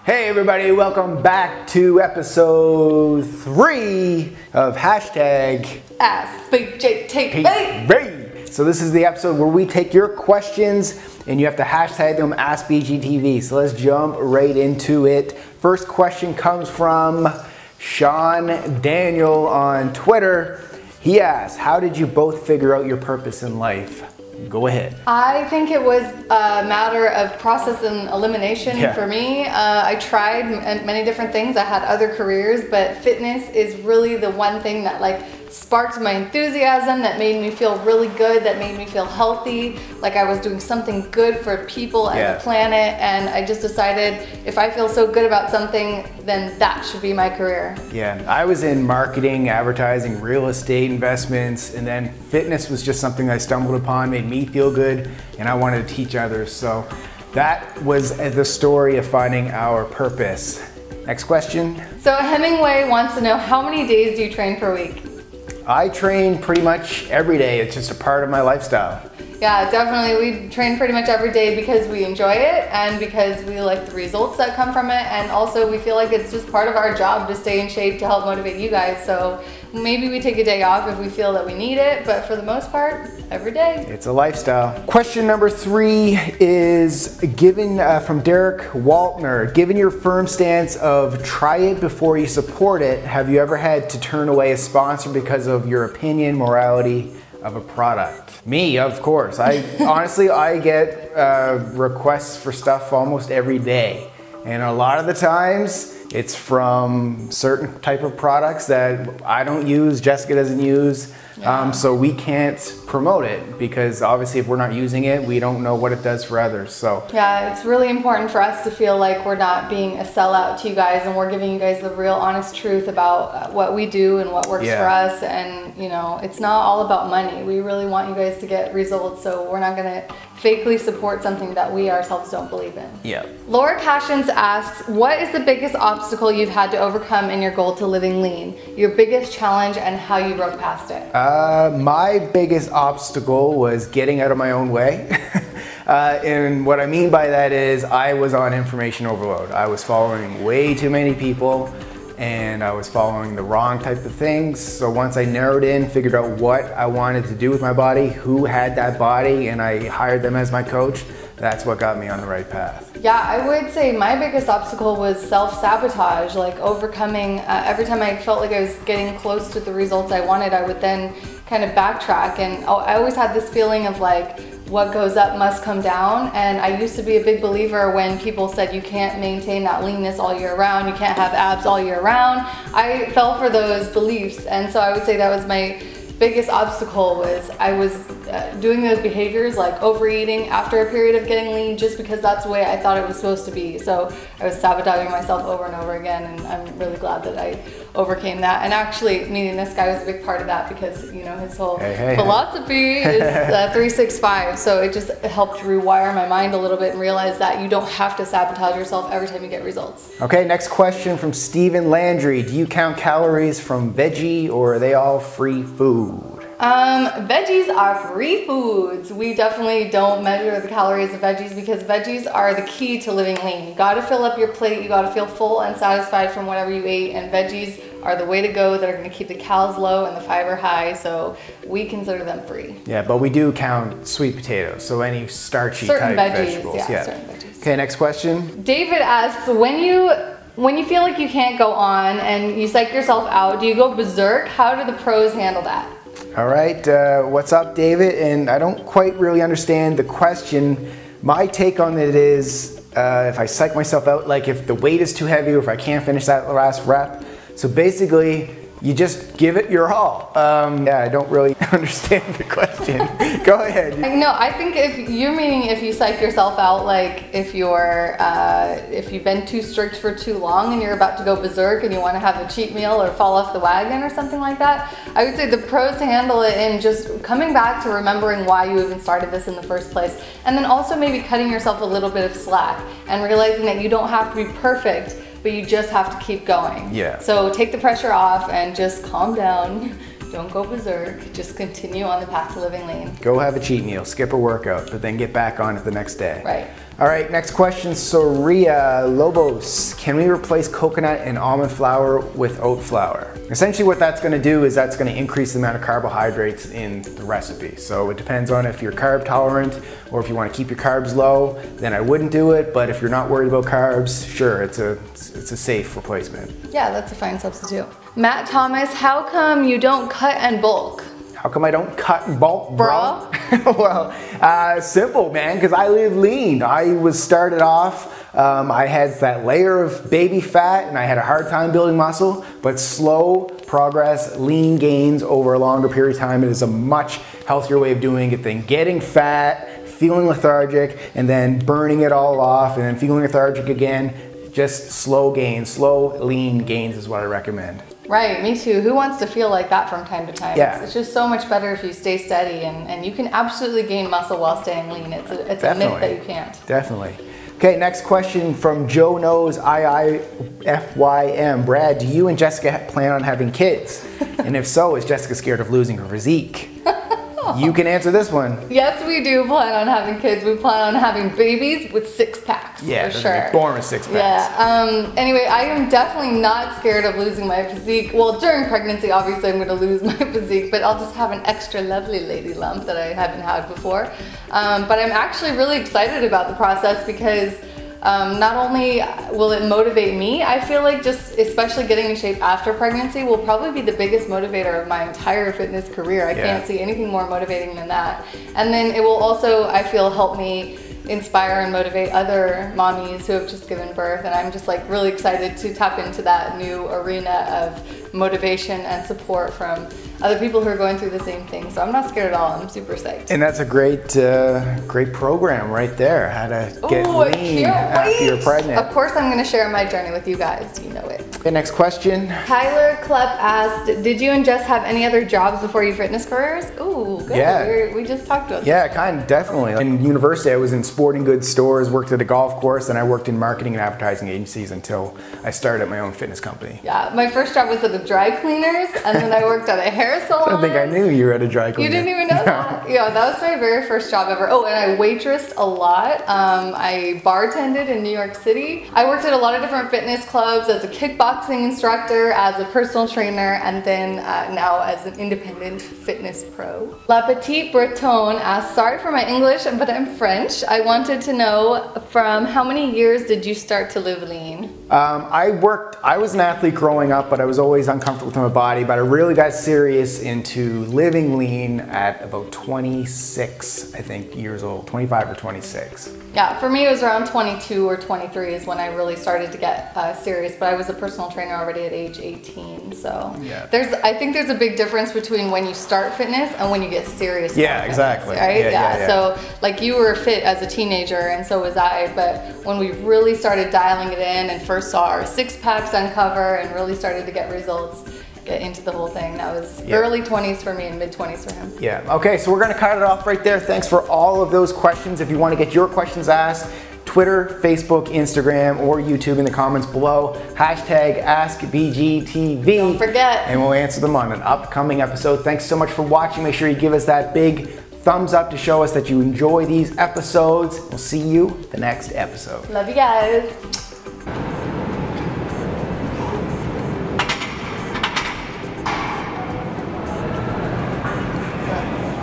Hey everybody, welcome back to episode 3 of hashtag Ask BGTV. So this is the episode where we take your questions and you have to hashtag them Ask BGTV. So let's jump right into it. First question comes from Sean Daniel on Twitter. He asks, how did you both figure out your purpose in life? Go ahead. I think it was a matter of process and elimination for me. I tried many different things. I had other careers, but fitness is really the one thing that sparked my enthusiasm, that made me feel really good, that made me feel healthy, like I was doing something good for people and the planet, and I just decided if I feel so good about something, then that should be my career. Yeah, I was in marketing, advertising, real estate investments, and then fitness was just something I stumbled upon, made me feel good, and I wanted to teach others. So that was the story of finding our purpose. Next question. So Hemingway wants to know, how many days do you train per week? I train pretty much every day. It's just a part of my lifestyle. Yeah, definitely. We train pretty much every day because we enjoy it and because we like the results that come from it, and also we feel like it's just part of our job to stay in shape to help motivate you guys. So maybe we take a day off if we feel that we need it, but for the most part, every day. It's a lifestyle. Question number 3 is given from Derek Waltner. Given your firm stance of try it before you support it, have you ever had to turn away a sponsor because of your opinion, morality of a product? Me, of course. Honestly, I get requests for stuff almost every day. And a lot of the times, it's from certain type of products that I don't use, Jessica doesn't use, so we can't promote it because obviously if we're not using it, we don't know what it does for others. So yeah, it's really important for us to feel like we're not being a sellout to you guys, and we're giving you guys the real honest truth about what we do and what works for us. And you know, it's not all about money. We really want you guys to get results, so we're not gonna fakely support something that we ourselves don't believe in. Yeah. Laura Cashins asks, what is the biggest obstacle you've had to overcome in your goal to living lean? Your biggest challenge and how you broke past it? My biggest obstacle was getting out of my own way. And what I mean by that is I was on information overload. I was following way too many people and I was following the wrong type of things. So once I narrowed in, figured out what I wanted to do with my body, who had that body, and I hired them as my coach, that's what got me on the right path. Yeah, I would say my biggest obstacle was self-sabotage, like overcoming, every time I felt like I was getting close to the results I wanted, I would then kind of backtrack. And I always had this feeling of like, what goes up must come down. And I used to be a big believer when people said you can't maintain that leanness all year round, you can't have abs all year round. I fell for those beliefs, and so I would say that was my biggest obstacle. Was I was doing those behaviors like overeating after a period of getting lean just because that's the way I thought it was supposed to be. So I was sabotaging myself over and over again, and I'm really glad that I overcame that. And actually meeting this guy was a big part of that because, you know, his whole philosophy is 365. So it just helped rewire my mind a little bit and realize that you don't have to sabotage yourself every time you get results. Okay, next question from Stephen Landry. Do you count calories from veggie or are they all free food? Veggies are free foods. We definitely don't measure the calories of veggies because veggies are the key to living lean. You gotta fill up your plate, you gotta feel full and satisfied from whatever you ate, and veggies are the way to go. They're gonna keep the calories low and the fiber high, so we consider them free. Yeah, but we do count sweet potatoes, so any starchy type vegetables. Yeah, certain veggies. Okay, next question. David asks, when you feel like you can't go on and you psych yourself out, do you go berserk? How do the pros handle that? All right, what's up, David? And I don't quite really understand the question. My take on it is if I psych myself out, like if the weight is too heavy or if I can't finish that last rep. So basically, you just give it your all. Yeah, I don't really understand the question. Go ahead. No, I think if you're meaning if you psych yourself out, like if you've been too strict for too long and you're about to go berserk and you want to have a cheat meal or fall off the wagon or something like that, I would say the pros to handle it in just coming back to remembering why you even started this in the first place, and then also maybe cutting yourself a little bit of slack and realizing that you don't have to be perfect, but you just have to keep going. Yeah. So take the pressure off and just calm down. Don't go berserk. Just continue on the path to living lean. Go have a cheat meal, skip a workout, but then get back on it the next day. Right. All right, next question, Soria Lobos. Can we replace coconut and almond flour with oat flour? Essentially what that's gonna do is that's gonna increase the amount of carbohydrates in the recipe. So it depends on if you're carb tolerant or if you wanna keep your carbs low, then I wouldn't do it. But if you're not worried about carbs, sure, it's a safe replacement. Yeah, that's a fine substitute. Matt Thomas, how come you don't cut and bulk? How come I don't cut and bulk, bro? Well, simple, man, because I live lean. I was started off, I had that layer of baby fat and I had a hard time building muscle, but slow progress, lean gains over a longer period of time is a much healthier way of doing it than getting fat, feeling lethargic, and then burning it all off and then feeling lethargic again. Just slow gains, slow lean gains is what I recommend. Right, me too. Who wants to feel like that from time to time? Yeah. It's just so much better if you stay steady and you can absolutely gain muscle while staying lean. It's a myth that you can't. Definitely. Okay, next question from Joe Knows IIFYM. Brad, do you and Jessica plan on having kids? And if so, is Jessica scared of losing her physique? You can answer this one. Yes, we do plan on having kids. We plan on having babies with 6-packs, yeah, for sure. Born with 6-packs. Yeah. Anyway, I am definitely not scared of losing my physique. Well, during pregnancy, obviously, I'm going to lose my physique, but I'll just have an extra lovely lady lump that I haven't had before. But I'm actually really excited about the process because not only will it motivate me, I feel like just especially getting in shape after pregnancy will probably be the biggest motivator of my entire fitness career. I can't see anything more motivating than that. And then it will also, I feel, help me inspire and motivate other mommies who have just given birth. And I'm just like really excited to tap into that new arena of motivation and support from other people who are going through the same thing. So I'm not scared at all. I'm super psyched. And that's a great program right there. How to get lean after you're pregnant. Of course, I'm going to share my journey with you guys. You know it. Okay, next question. Tyler Klepp asked, did you and Jess have any other jobs before your fitness careers? Ooh, good. Yeah. We just talked about Yeah, kind of, definitely. In university, I was in sporting goods stores, worked at a golf course, and I worked in marketing and advertising agencies until I started my own fitness company. Yeah, my first job was at a dry cleaners, and then I worked at a hair salon. I don't think I knew you were at a dry cleaner. You didn't even know that? Yeah, that was my very first job ever. Oh, and I waitressed a lot. I bartended in New York City. I worked at a lot of different fitness clubs as a kickboxing instructor, as a personal trainer, and then now as an independent fitness pro. La Petite Bretonne asked, sorry for my English, but I'm French. I wanted to know, from how many years did you start to live lean? I was an athlete growing up, but I was always uncomfortable with my body, but I really got serious into living lean at about 26, I think, years old, 25 or 26. Yeah, for me it was around 22 or 23 is when I really started to get serious, but I was a personal trainer already at age 18, so yeah. I think there's a big difference between when you start fitness and when you get serious. Yeah, exactly. Right? Yeah. So like you were fit as a teenager and so was I, but when we really started dialing it in and first saw our 6-packs uncover and really started to get results, get into the whole thing. That was early 20s for me and mid 20s for him. Yeah. Okay, so we're going to cut it off right there. Thanks for all of those questions. If you want to get your questions asked, Twitter, Facebook, Instagram, or YouTube in the comments below. Hashtag AskBGTV. Don't forget. And we'll answer them on an upcoming episode. Thanks so much for watching. Make sure you give us that big thumbs up to show us that you enjoy these episodes. We'll see you the next episode. Love you guys.